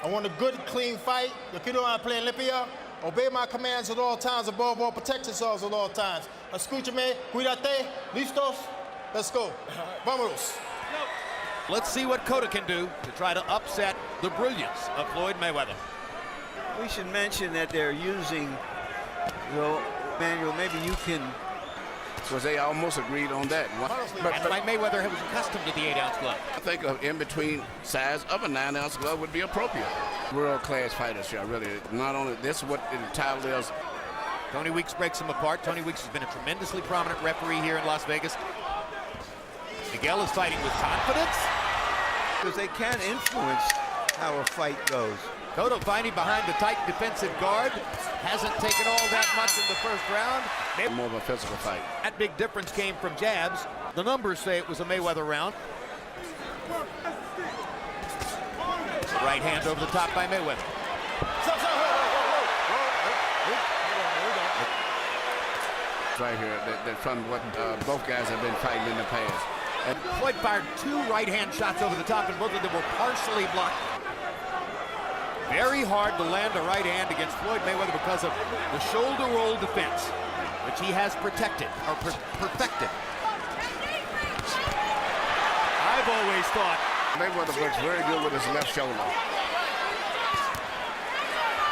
I want a good, clean fight. Yo quiero una pelea limpia. Obey my commands at all times. Above all, protect yourselves at all times. Escúchame, cuídate, listos. Let's go. Vámonos. Let's see what Cotto can do to try to upset the brilliance of Floyd Mayweather. We should mention that they're using, Manuel, maybe you can. So they almost agreed on that. But like Mayweather was accustomed to the 8-ounce glove. I think an in-between size of a 9-ounce glove would be appropriate. World-class fighters, yeah, really. Not only this is what the title is. Tony Weeks breaks him apart. Tony Weeks has been a tremendously prominent referee here in Las Vegas. Miguel is fighting with confidence. Because they can influence how a fight goes. Cotto fighting behind the tight defensive guard. Hasn't taken all that much in the first round. More of a physical fight. That big difference came from jabs. The numbers say it was a Mayweather round. The right hand over the top by Mayweather. Right here, that from what both guys have been fighting in the past. And Floyd fired 2 right-hand shots over the top, and both of them were partially blocked. Very hard to land a right hand against Floyd Mayweather because of the shoulder roll defense, which he has protected, or perfected. I've always thought Mayweather works very good with his left shoulder.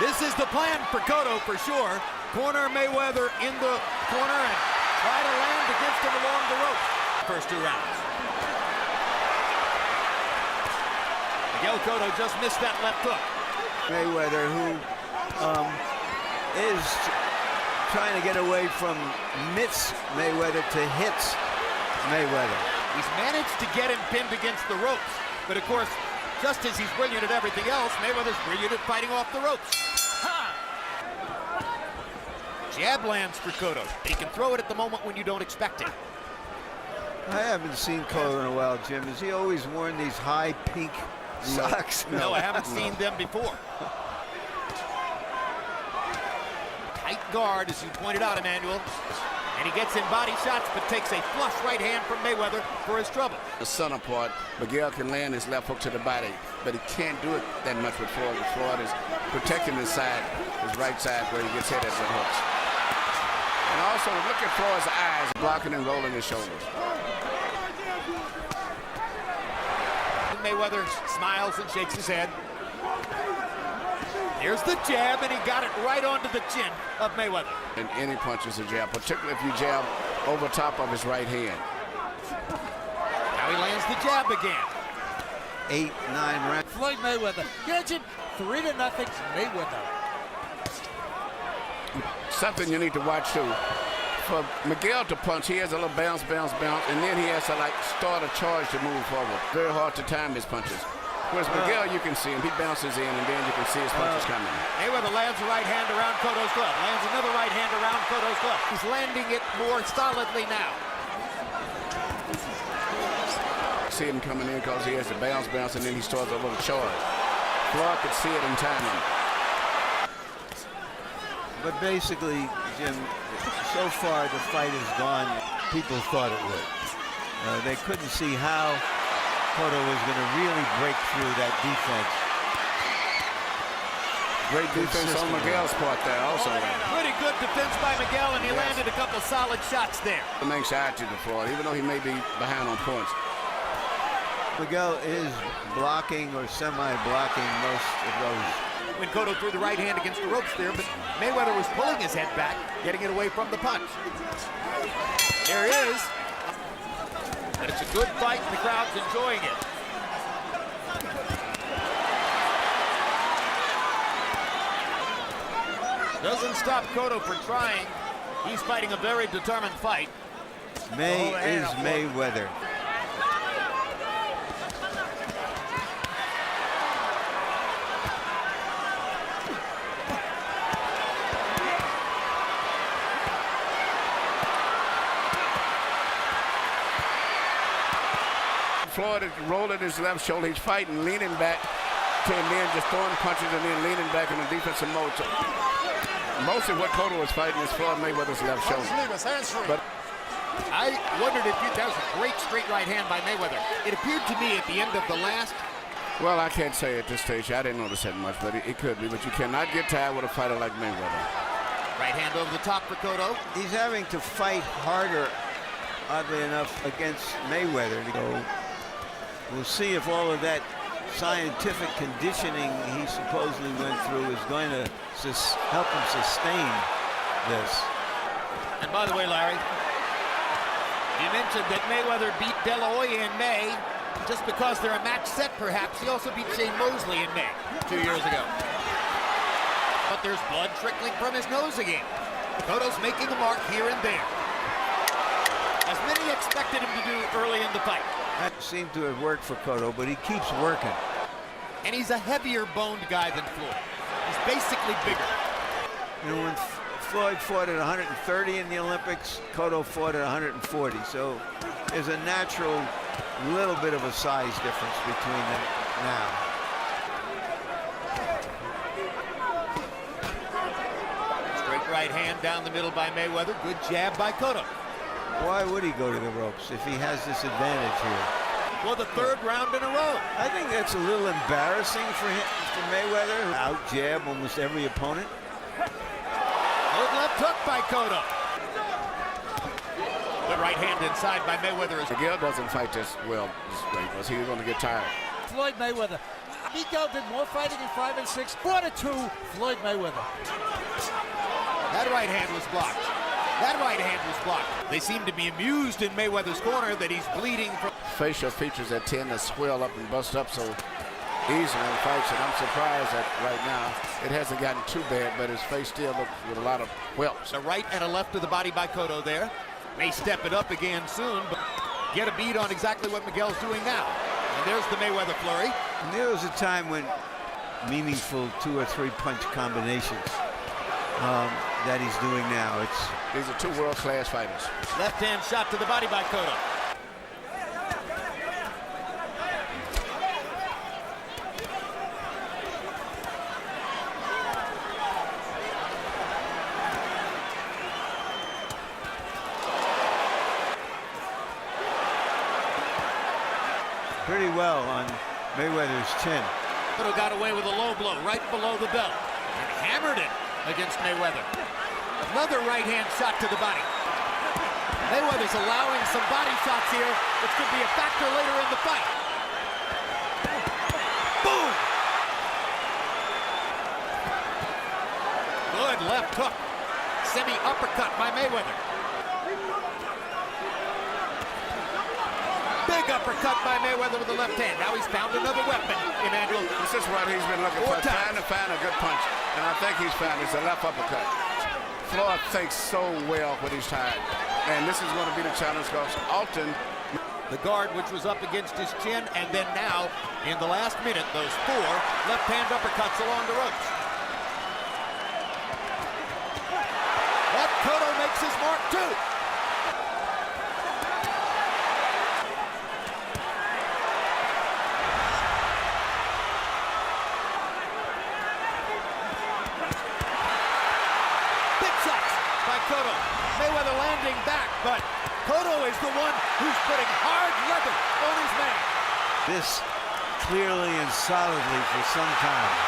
this is the plan for Cotto for sure. Corner Mayweather in the corner and try to land against him along the rope. First 2 rounds. Miguel Cotto just missed that left hook. Mayweather, who is trying to get away from mitts Mayweather to hits Mayweather. He's managed to get him pinned against the ropes. But of course, just as he's brilliant at everything else, Mayweather's brilliant at fighting off the ropes. Jab lands for Cotto. He can throw it at the moment when you don't expect it. I haven't seen Cotto in a while, Jim. Has he always worn these high pink socks? No, I haven't seen them before. Tight guard, as you pointed out, Emmanuel. And he gets in body shots, but takes a flush right hand from Mayweather for his trouble. The center part, Miguel can land his left hook to the body, but he can't do it that much with Floyd. Floyd is protecting his side, his right side, where he gets hit at the hooks. And also, look at Floyd's eyes, blocking and rolling his shoulders. Mayweather smiles and shakes his head. Here's the jab, and he got it right onto the chin of Mayweather. And any punch is a jab, particularly if you jab over top of his right hand. Now he lands the jab again. 8, 9 rounds. Floyd Mayweather. Imagine 3-0 Mayweather. Something you need to watch too. For Miguel to punch, he has a little bounce, bounce, bounce, and then he has to like start a charge to move forward. Very hard to time his punches. Whereas Miguel, you can see him, he bounces in, and then you can see his punches coming. Mayweather lands a right hand around Cotto's glove, lands another right hand around Cotto's glove. He's landing it more solidly now. See him coming in because he has to bounce, bounce, and then he starts a little charge. Floyd could see it in timing. But basically, Jim, so far the fight has gone, people thought it would. They couldn't see how Cotto was going to really break through that defense. Great defense on Miguel's part there also. Pretty good defense by Miguel, and he landed a couple solid shots there. Some anxiety to Floyd, even though he may be behind on points. Miguel is blocking or semi-blocking most of those. When Cotto threw the right hand against the ropes there, but Mayweather was pulling his head back, getting it away from the punch. There he is. And it's a good fight, and the crowd's enjoying it. Doesn't stop Cotto for trying. He's fighting a very determined fight. May is Mayweather. Floyd is rolling his left shoulder. He's fighting, leaning back to him, then just throwing punches and then leaning back in the defensive mode. So mostly what Cotto was fighting is Floyd Mayweather's left shoulder. But I wondered if that was a great straight right hand by Mayweather. It appeared to me at the end of the last Well, I can't say at this stage. I didn't notice that much, but it could be. But you cannot get tired with a fighter like Mayweather. Right hand over the top for Cotto. He's having to fight harder, oddly enough, against Mayweather. So we'll see if all of that scientific conditioning he supposedly went through is going to help him sustain this. And by the way, Larry, you mentioned that Mayweather beat De La Hoya in May. Just because they're a match set, perhaps. He also beat Shane Mosley in May 2 years ago. But there's blood trickling from his nose again. Cotto's making a mark here and there, as many expected him to do early in the fight. That seemed to have worked for Cotto, but he keeps working. And he's a heavier boned guy than Floyd. He's basically bigger. You know, when Floyd fought at 130 in the Olympics, Cotto fought at 140. So there's a natural little bit of a size difference between them now. Straight right hand down the middle by Mayweather. Good jab by Cotto. Why would he go to the ropes if he has this advantage here? Well, the third round in a row. I think that's a little embarrassing for him, for Mayweather. Out jab almost every opponent. Good left hook by Cotto. Good right hand inside by Mayweather. Miguel doesn't fight this well this way because he's going to get tired. Floyd Mayweather. Miguel did more fighting in 5 and 6. 4-2, Floyd Mayweather. That right hand was blocked. That right hand was blocked. They seem to be amused in Mayweather's corner that he's bleeding from Facial features that tend to swell up and bust up so easily in fights, and I'm surprised that right now it hasn't gotten too bad, but his face still looks with a lot of whelps. a right and a left to the body by Cotto there. May step it up again soon, but get a beat on exactly what Miguel's doing now. And there's the Mayweather flurry. And there was a time when meaningful 2 or 3 punch combinations that he's doing now. These are 2 world-class fighters. Left hand shot to the body by Cotto. Pretty well on Mayweather's chin. Cotto got away with a low blow right below the belt and hammered it against Mayweather. Another right hand shot to the body. Mayweather's allowing some body shots here, which could be a factor later in the fight. Boom! Good left hook. Semi-uppercut by Mayweather. Big uppercut by Mayweather with the left hand. Now he's found another weapon, Emmanuel. This is what he's been looking for, trying to find a good punch. And I think he's found it's a left uppercut. Floyd thinks so well when he's tired. And this is going to be the challenge because often The guard, which was up against his chin, and then now, in the last minute, those 4 left-hand uppercuts along the ropes. But Cotto makes his mark too. Big shots by Cotto. Mayweather landing back, but Cotto is the one who's putting hard leather on his man. This clearly and solidly for some time.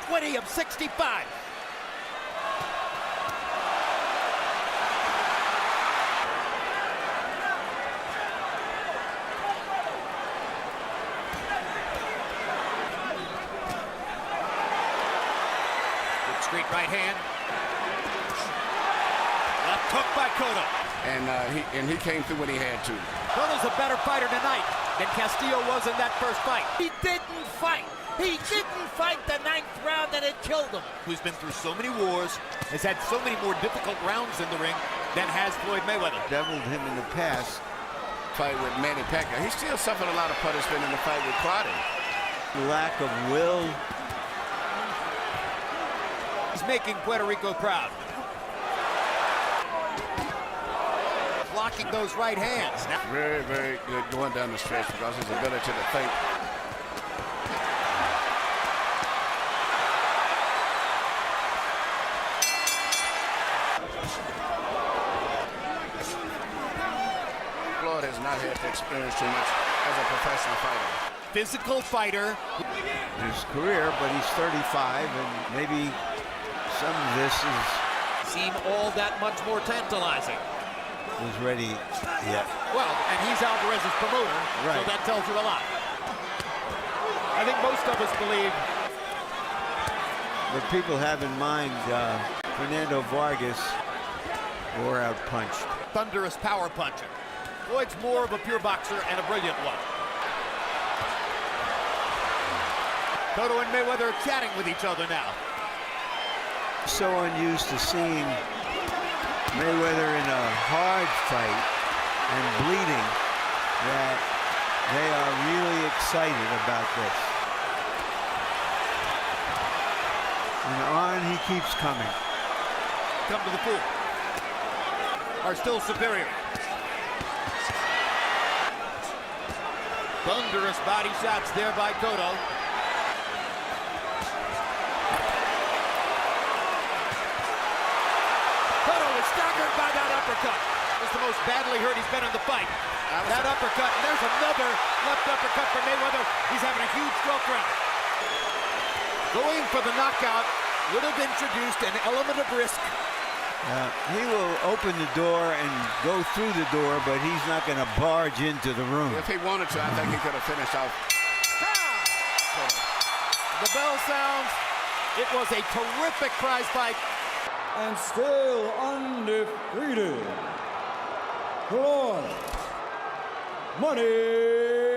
20 of 65. Good straight right hand. Left hook by Cotto. And he came through when he had to. Cotto's a better fighter tonight than Castillo was in that first fight. He didn't fight. He didn't fight the 9th round and it killed him. Who's been through so many wars, has had so many more difficult rounds in the ring than has Floyd Mayweather. Deviled him in the past. Fight with Manny Pacquiao. He still suffered a lot of punishment in the fight with Crotty. Lack of will. He's making Puerto Rico proud. Blocking those right hands. Now, Very, very good going down the stretch because his ability to think. Floyd has not had to experience too much as a professional fighter. Physical fighter. His career, but he's 35, and maybe some of this Seem all that much more tantalizing. was ready yet. Well, and he's Alvarez's promoter, so Right. that tells you a lot. I think most of us believe. But people have in mind Fernando Vargas wore out punched. Thunderous power puncher. Floyd's more of a pure boxer and a brilliant one. Cotto and Mayweather are chatting with each other now. So unused to seeing Mayweather in a hard fight and bleeding that they are really excited about this. And on he keeps coming. Come to the pool. Are still superior. Thunderous body shots there by Cotto. Cotto is staggered by that uppercut. It's the most badly hurt he's been in the fight. That uppercut, and there's another left uppercut for Mayweather. He's having a huge stroke round. Going for the knockout would have introduced an element of risk. He will open the door and go through the door, but he's not going to barge into the room. If he wanted to, I think he could have finished off. The bell sounds. It was a terrific prize fight. And still undefeated, Floyd Money